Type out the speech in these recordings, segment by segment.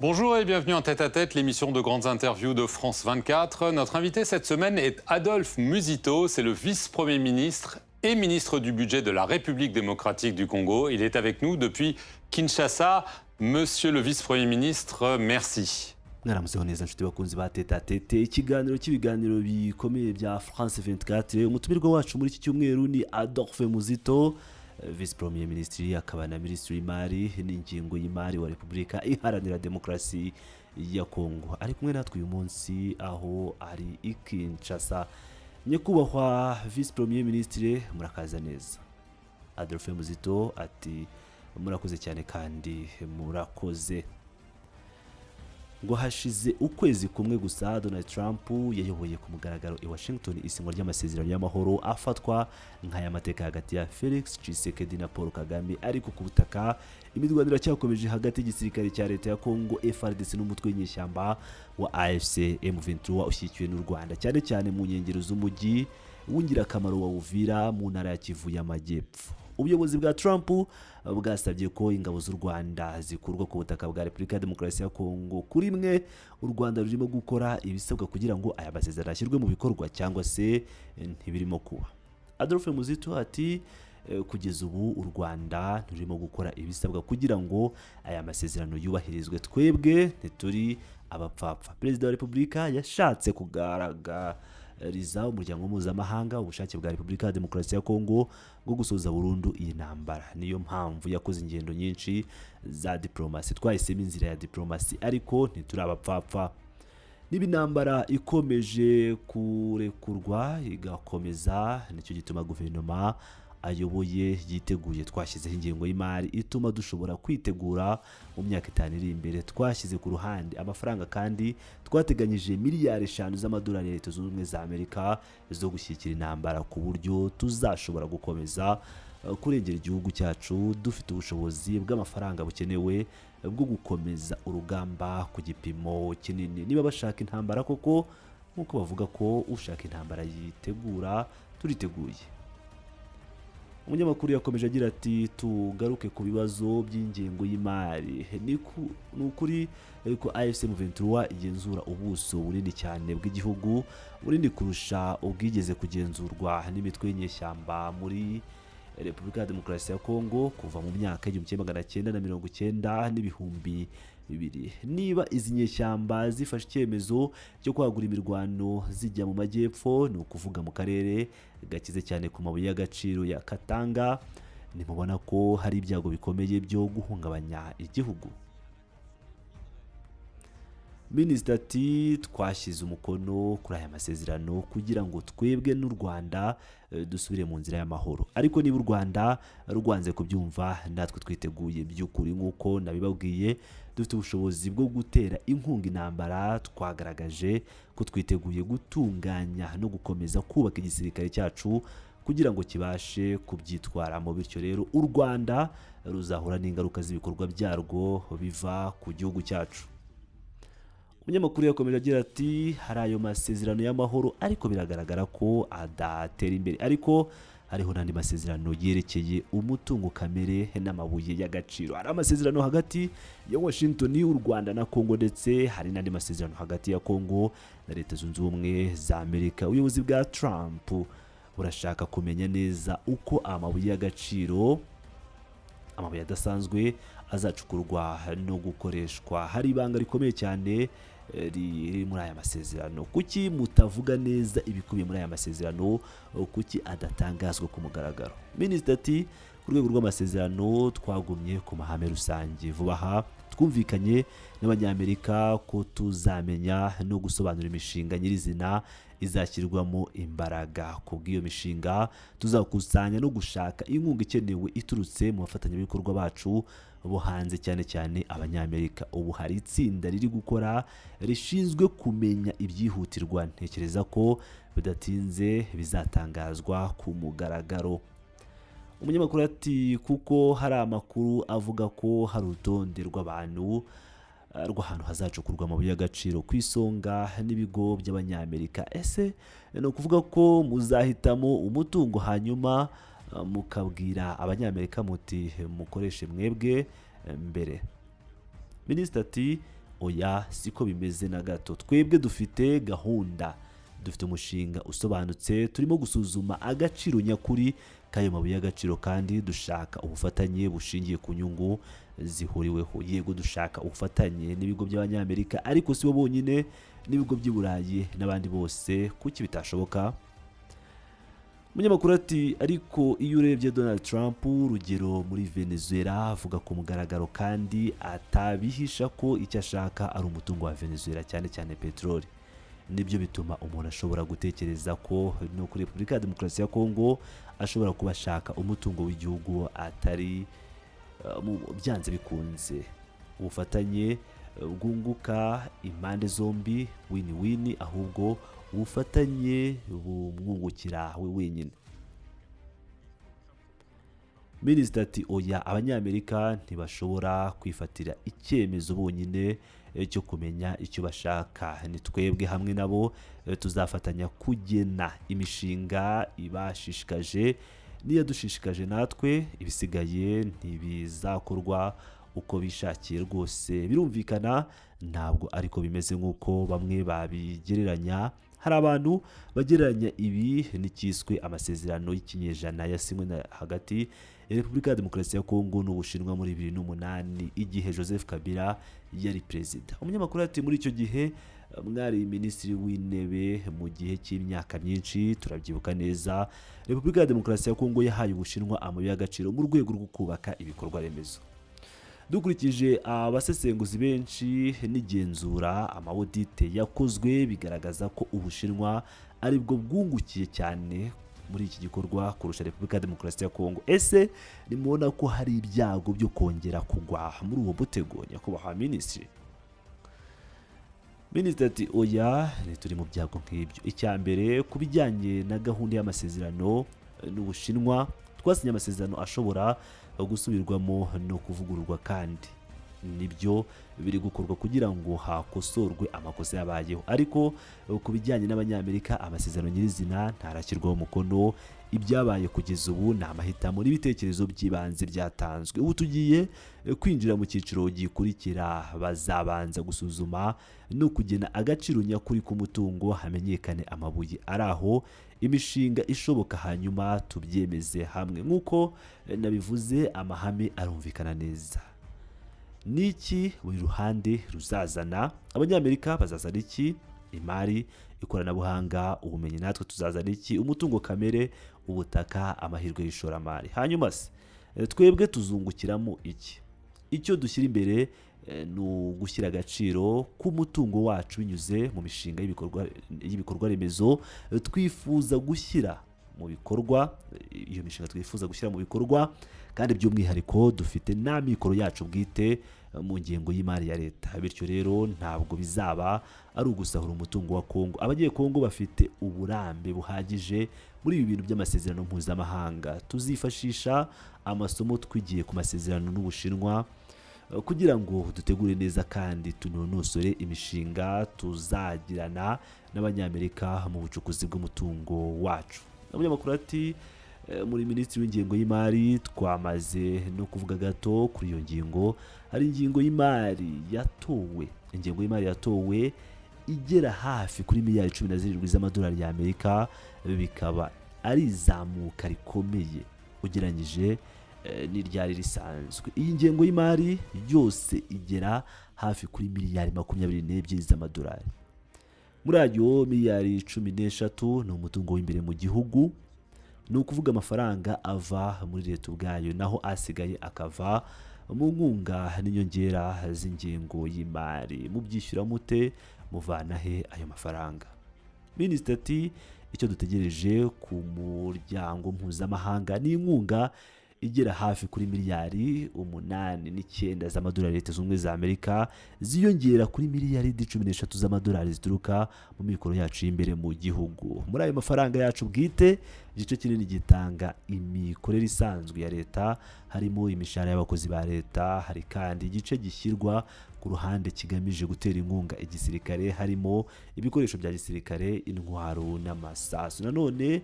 Bonjour et bienvenue en tête-à-tête, l'émission de grandes interviews de France 24. Notre invité cette semaine est Adolphe Musito, c'est le vice-premier ministre et ministre du budget de la République démocratique du Congo. Il est avec nous depuis Kinshasa. Monsieur le vice-premier ministre, merci. Mwaramuseho neza nshuti bakunzi ba tete ikiganiro cy'ibiganiro bikomeye bya France 24. Umutumirwa wacu muri iki cyumweru ni Adolphe Musito, vice premier ministre akaba na ministre w'imari n'ingingo y'imari wa Repubulika Iharanira Demokarasi ya Kongo. Ari kumwe natwe uyu munsi aho ari i Kinshasa. Nyakubahwa vice premier ministre, murakaza neza. Adolphe Musito ati murakoze cyane kandi murakoze. Ngo hashize ukwezi kumwe gusa Donald Trump yayoboye ku mugaragaro i Washington isinywa ry'amasezerano y'amahoro afatwa nk'ayamateka hagati ya Felix Tshisekedi na Paul Kagame, ariko ku butaka imirwanire cyakomeje hagati y'igisirikare cya leta ya Kongo FARDC n'umutwe w'inyeshyamba wa AFC M23 ushyikiwe n'u Rwanda, cyane cyane mu nkengero z'umujyi w'ingirakamaro wa Uvira mu ntara ya Kivu y'Amajyepfo. Ubuyobozi bwa Trump bwasabye ko ingabo z'u Rwanda zikurwa ku butaka bwa Repubulika ya Demokarasi ya Kongo. Kuri mwe u Rwanda rurimo gukora ibisabwa kugira ngo aya masezerano ashyirwe mu bikorwa cyangwa se ntibirimo kuba? Adolphe Musito ati kugeza ubu u Rwanda rurimo gukora ibisabwa kugira ngo aya masezerano yubahirizwe. Twebwe ntituri abapfapfa. Perezida wa Repubulika yashatse kugaragariza umuryango mpuzamahanga ubushake bwa Repubulika ya Demokarasi ya Kongo bwo gusoza burundu iyi ntambara. Niyo mpamvu yakoze ingendo nyinshi za diplomasi. Twahisemo inzira ya diplomasi ariko ntituri abapfapfa. Niba intambara ikomeje kurekurwa igakomeza, nicyo gituma guverinoma ayoboye yiteguye. Twashyizeho ingengo y'imari ituma dushobora kwitegura mu myaka 5 iri imbere. Twashyize ku ruhande amafaranga kandi twateganyije miliyari 5 z'amadolari ya Leta Zunze Ubumwe za Amerika zo gushyigikira intambara ku buryo tuzashobora gukomeza kurengera igihugu cyacu dufite ubushobozi bw'amafaranga bukenewe bwo gukomeza urugamba ku gipimo kinini. Niba bashaka intambara koko nkuko bavuga ko ushaka intambara yitegura, turiteguye. Umunyamakuru yakomeje agira ati tugaruke ku bibazo by'ingengo y'imari. Ni ukuri ariko AFC M23 igenzura ubuso bunini cyane bw'igihugu, bunini kurusha ubwigeze kugenzurwa n'imitwe y'inyeshyamba muri Repubulika ya Demokarasi ya Kongo kuva mu myaka 1990 n'ibihumbi 2000. Niba izi nyeshyamba zifashe icyemezo cyo kwagura imirwano zijya mu majyepfo, ni ukuvuga mu karere gakize cyane ku mabuye y'agaciro ya Katanga, nimubona ko hari ibyago bikomeye byo guhungabanya igihugu. Minisitiri ati twashyize umukono kuri aya masezerano kugira ngo twebwe n'u Rwanda dusubire mu nzira y'amahoro, ariko niba u Rwanda rwanze kubyumva natwe twiteguye by'ukuri. Nk'uko nabibabwiye, dufite ubushobozi bwo gutera inkunga intambara. Twagaragaje ko twiteguye gutunganya no gukomeza kubaka igisirikare cyacu kugira ngo kibashe kubyitwaramo, bityo rero u Rwanda ruzahura n'ingaruka z'ibikorwa byarwo biva ku gihugu cyacu. Umunyamakuru yakomeje agira ati hari ayo masezerano y'amahoro ariko biragaragara ko adatera imbere, ariko hariho n'andi masezerano yerekeye umutungo kamere n'amabuye y'agaciro. Hari amasezerano hagati ya Washington, u Rwanda na Kongo, ndetse hari n'andi masezerano hagati ya Kongo na Leta Zunze Ubumwe za Amerika. Ubuyobozi bwa Trump burashaka kumenya neza uko amabuye y'agaciro, amabuye adasanzwe azacukurwa no gukoreshwa. Hari ibanga rikomeye cyane riri muri aya masezerano. Kuki mutavuga neza ibikubiye muri aya masezerano? Kuki adatangazwa ku mugaragaro? Minisitiri ati ku rwego rw'amasezerano twagumye ku mahame rusange. Vuba aha twumvikanye n'abanyamerika ko tuzamenya no gusobanura imishinga nyirizina izashyirwamo imbaraga. Ku bw'iyo mishinga tuzakusanya no gushaka inkunga ikenewe iturutse mu bafatanyabikorwa bacu bo hanze, cyane cyane abanyamerika. Ubu hari itsinda riri gukora rishinzwe kumenya ibyihutirwa. Ntekereza ko bidatinze bizatangazwa ku mugaragaro. Umunyamakuru ati kuko hari amakuru avuga ko hari urutonde rw'abantu rw'ahantu hazacukurwa amabuye y'agaciro ku isonga n'ibigo by'abanyamerika. Ese ni ukuvuga ko muzahitamo umutungo hanyuma mukabwira abanyamerika muti mukoreshe mwebwe mbere? Minisitiri ati oya siko bimeze na gato. Twebwe dufite gahunda, dufite umushinga usobanutse, turimo gusuzuma agaciro nyakuri k'ayo mabuye y'agaciro kandi dushaka ubufatanye bushingiye ku nyungu zihuriweho. Yego dushaka ubufatanye n'ibigo by'abanyamerika ariko si bo bonyine, n'ibigo by'i Burayi n'abandi bose. Kuki bitashoboka? Umunyamakuru ati ariko iyo urebye Donald Trump urugero muri Venezuela avuga ku mugaragaro kandi atabihisha ko icyo ashaka ari umutungo wa Venezuela cyane cyane peteroli. Nibyo bituma umuntu ashobora gutekereza ko no kuri Repubulika ya Demokarasi ya Kongo ashobora kuba ashaka umutungo w'igihugu atari byanze bikunze. Ubufatanye bwunguka impande zombi, win-win, ahubwo ubufatanye bumwungukira we wenyine. Minisitiri ati oya, abanyamerika ntibashobora kwifatira icyemezo bonyine cyo kumenya icyo bashaka. Ni twebwe hamwe nabo tuzafatanya kugena imishinga ibashishikaje n'iyadushishikaje natwe. Ibisigaye ntibizakorwa uko bishakiye rwose. Birumvikana ntabwo ariko bimeze nk'uko bamwe babigereranya. Hari abantu bagereranya ibi n'icyiswe amasezerano y'ikinyejana yasinywe hagati ya Repubulika ya Demokarasi ya Kongo n'Ubushinwa muri 2008 igihe Joseph Kabila yari perezida. Umunyamakuru ati muri icyo gihe mwari minisitiri w'intebe mu gihe cy'imyaka myinshi, turabyibuka neza. Repubulika ya Demokarasi ya Kongo yahaye Ubushinwa amabuye y'agaciro mu rwego rwo kubaka ibikorwa remezo. Dukurikije abasesenguzi benshi n'igenzura amaudite yakozwe bigaragaza ko Ubushinwa ari bwo bwungukiye cyane muri iki gikorwa kurusha Repubulika ya Demokarasi ya Kongo. Ese nimubona ko hari ibyago byo kongera kugwa muri uwo mutego nyakubahwa minisitiri? Minisitiri ati oya, turi mu byago nk'ibyo. Icya mbere ku bijyanye na gahunda y'amasezerano n'Ubushinwa, twasinye amasezerano ashobora gusubirwamo no kuvugururwa kandi nibyo biri gukorwa kugira ngo hakosorwe amakosa yabayeho. Ariko ku bijyanye n'abanyamerika amasezerano nyirizina ntarashyirwaho umukono. Ibyabaye kugeza ubu ni amahitamo n'ibitekerezo by'ibanze byatanzwe. Ubu tugiye kwinjira mu cyiciro gikurikira. Bazabanza gusuzuma no kugena agaciro nyakuri k'umutungo, hamenyekane amabuye ari aho, imishinga ishoboka, hanyuma tubyemeze hamwe. Nk'uko nabivuze, amahame arumvikana neza. Niki buri ruhande ruzazana? Abanyamerika bazazana iki? Imari, ikoranabuhanga, ubumenyi. Natwe tuzazana iki? Umutungo kamere, ubutaka, amahirwe y'ishoramari. Hanyuma se twebwe tuzungukiramo iki? Icyo dushyira imbere ni ugushyira agaciro k'umutungo wacu binyuze mu mishinga y'ibikorwa remezo twifuza gushyira mu bikorwa. Iyo mishinga twifuza gushyira mu bikorwa kandi by'umwihariko dufite n'amikoro yacu bwite mu ngengo y'imari ya leta. Bityo rero ntabwo bizaba ari ugusahura umutungo wa Kongo. Abagiye Kongo bafite uburambe buhagije muri ibi bintu by'amasezerano mpuzamahanga. Tuzifashisha amasomo twigiye ku masezerano n'Ubushinwa kugira ngo dutegure neza kandi tunonosore imishinga tuzagirana n'abanyamerika mu bucukuzi bw'umutungo wacu. Umunyamakuru ati muri minisitiri w'ingengo y'imari twamaze no kuvuga gato kuri iyo ngingo. Hari ingingo y'imari yatowe, ingengo y'imari yatowe igera hafi kuri miliyari 17 z'amadolari y'Amerika. Bikaba ari izamuka rikomeye ugereranyije n'iryari risanzwe. Iyi ngengo y'imari yose igera hafi kuri miliyari 22 z'amadolari. Muri ayo miliyari 13 ni umutungo w'imbere mu gihugu, ni ukuvuga amafaranga ava muri leta ubwayo, naho asigaye akava mu nkunga n'inyongera z'ingengo y'imari. Mubyishyura mute? Muvana he ayo mafaranga? Minisitiri ati icyo dutegereje ku muryango mpuzamahanga ni inkunga igera hafi kuri miliyari 8.9 z'amadolari Leta Zunze Ubumwe za Amerika, ziyongera kuri miliyari 13 z'amadolari zituruka mu mikoro yacu y'imbere mu gihugu. Muri ayo mafaranga yacu bwite, igice kinini gitanga imikorere isanzwe ya leta, harimo imishahara y'abakozi ba leta. Hari kandi igice gishyirwa ku ruhande kigamije gutera inkunga igisirikare, harimo ibikoresho bya gisirikare, intwaro n'amasasu. Nanone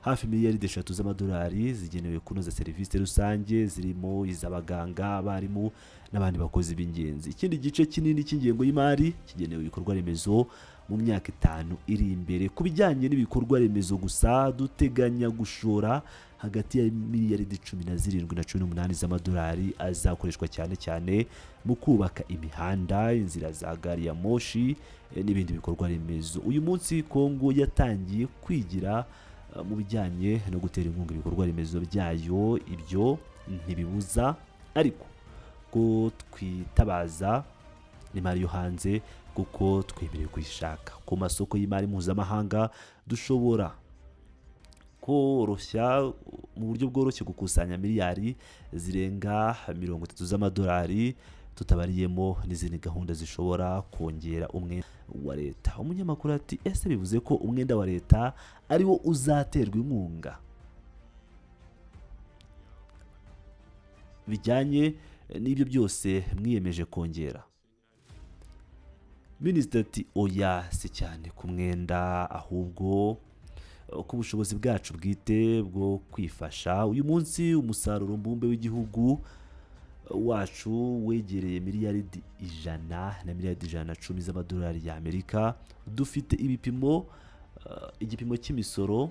hafi miliyari 3 z'amadolari zigenewe kunoza serivisi rusange zirimo iz'abaganga, abarimu n'abandi bakozi b'ingenzi. Ikindi gice kinini cy'ingengo y'imari kigenewe ibikorwa remezo mu myaka 5 iri imbere. Ku bijyanye n'ibikorwa remezo gusa duteganya gushora hagati ya miliyari 17 na 18 z'amadolari azakoreshwa cyane cyane mu kubaka imihanda, inzira za gari ya moshi n'ibindi bikorwa remezo. Uyu munsi Kongo yatangiye kwigira mu bijyanye no gutera inkunga ibikorwa remezo byayo. Ibyo ntibibuza ariko ko twitabaza n'imari yo hanze kuko twemerewe kuyishaka. Ku masoko y'imari mpuzamahanga dushobora koroshya mu buryo bworoshye gukusanya miliyari zirenga 30 z'amadolari, tutabariyemo n'izindi gahunda zishobora kongera umwenda wa leta. Umunyamakuru ati ese bivuze ko umwenda wa leta ari wo uzaterwa inkunga bijyanye n'ibyo byose mwiyemeje kongera? Minisitiri ati oya, si cyane ku mwenda ahubwo ku bushobozi bwacu bwite bwo kwifasha. Uyu munsi umusaruro mbumbe w'igihugu wacu wegereye miliyaridi 100 na miliyaridi 110 z'amadolari y'Amerika. Dufite igipimo cy'imisoro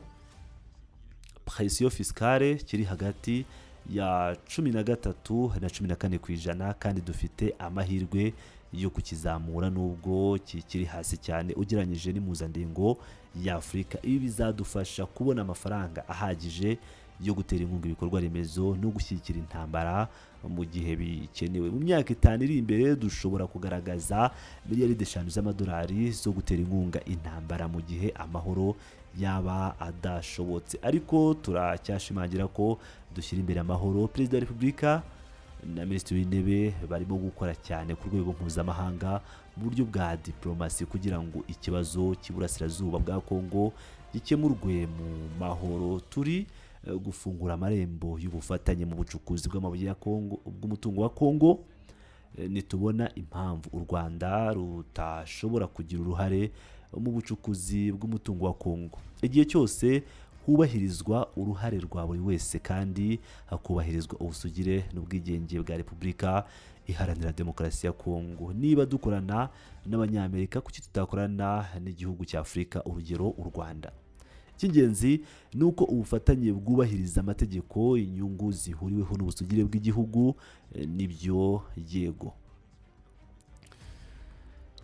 pression fiscale kiri hagati ya 13 na 14% kandi dufite amahirwe yo kukizamura nubwo kiri hasi cyane ugereranyije n'impuzandengo ya Afurika. Ibi bizadufasha kubona amafaranga ahagije yo gutera inkunga ibikorwa remezo no gushyigikira intambara mu gihe bikenewe. Mu myaka 5 iri imbere dushobora kugaragaza miliyari 5 z'amadolari zo gutera inkunga intambara mu gihe amahoro yaba adashobotse, ariko turacyashimangira ko dushyira imbere amahoro. Perezida wa Repubulika na Minisitiri w'Intebe barimo gukora cyane ku rwego mpuzamahanga mu buryo bwa diplomasi kugira ngo ikibazo cy'iburasirazuba bwa Kongo gikemurwe mu mahoro. Turi gufungura amarembo y'ubufatanye mu bucukuzi bw'amabuye ya Kongo, bw'umutungo wa Kongo. Nitubona impamvu u Rwanda rutashobora kugira uruhare mu bucukuzi bw'umutungo wa Kongo. Igihe cyose hubahirizwa uruhare rwa buri wese kandi hakubahirizwa ubusugire n'ubwigenge bwa Repubulika Iharanira Demokarasi ya Kongo. Niba dukorana n'Abanyamerika, kuki tutakorana n'igihugu cya Afurika, urugero u Rwanda? Icy'ingenzi ni uko ubufatanye bwubahiriza amategeko, inyungu zihuriweho n'ubusugire bw'igihugu nibyo yego.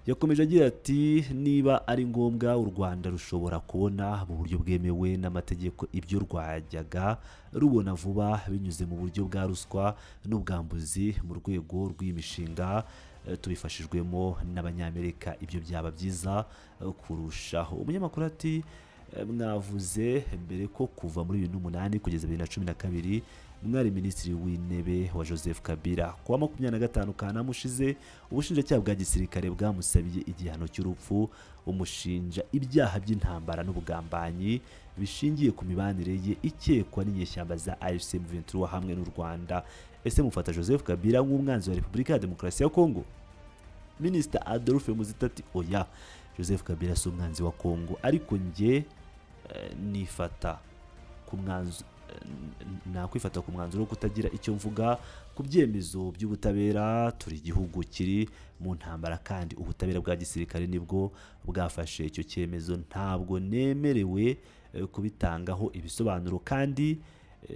Yakomeje agira ati niba ari ngombwa u Rwanda rushobora kubona mu buryo bwemewe n'amategeko ibyo rwajyaga rubona vuba binyuze mu buryo bwa ruswa n'ubwambuzi mu rwego rw'imishinga tubifashijwemo n'Abanyamerika. Ibyo byaba byiza kurushaho. Umunyamakuru ati mwavuze mbere ko kuva muri 2008 kugeza 2012 mwari Minisitiri w'Intebe wa Joseph Kabila. Kuwa 25 Kanama ushize ubushinjacyaha bwa gisirikare bwamusabiye igihano cy'urupfu umushinja ibyaha by'intambara n'ubugambanyi bishingiye ku mibanire ye ikekwa n'inyeshyamba za AFC M23 hamwe n'u Rwanda. Ese mufata Joseph Kabila nk'umwanzi wa Repubulika ya Demokarasi ya Kongo? Minisita Adolphe Muzito ati oya, Joseph Kabila si umwanzi wa Kongo, ariko njye nifata ku mwanzi nakwifata ku mwanzuro wo kutagira icyo mvuga ku byemezo by'ubutabera. Turi igihugu kiri mu ntambara kandi ubutabera bwa gisirikare nibwo bwafashe icyo cyemezo. Ntabwo nemerewe kubitangaho ibisobanuro kandi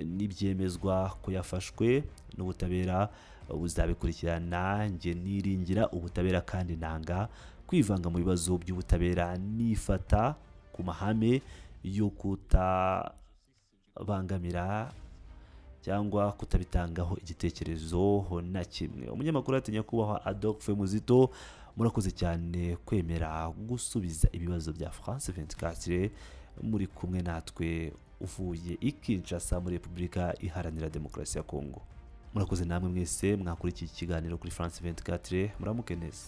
nibyemezwa ko yafashwe n'ubutabera buzabikurikirana. Njye niringira ubutabera kandi nanga kwivanga mu bibazo by'ubutabera. Nifata ku mahame yo kutabangamira cyangwa kutabitangaho igitekerezo na kimwe. Umunyamakuru ati nyakubahwa Adolphe Muzito, murakoze cyane kwemera gusubiza ibibazo bya France 24 muri kumwe natwe uvuye i Kinshasa muri Repubulika Iharanira Demokarasi ya Kongo. Murakoze namwe mwese mwakurikiye ikiganiro kuri France 24. Muramuke neza.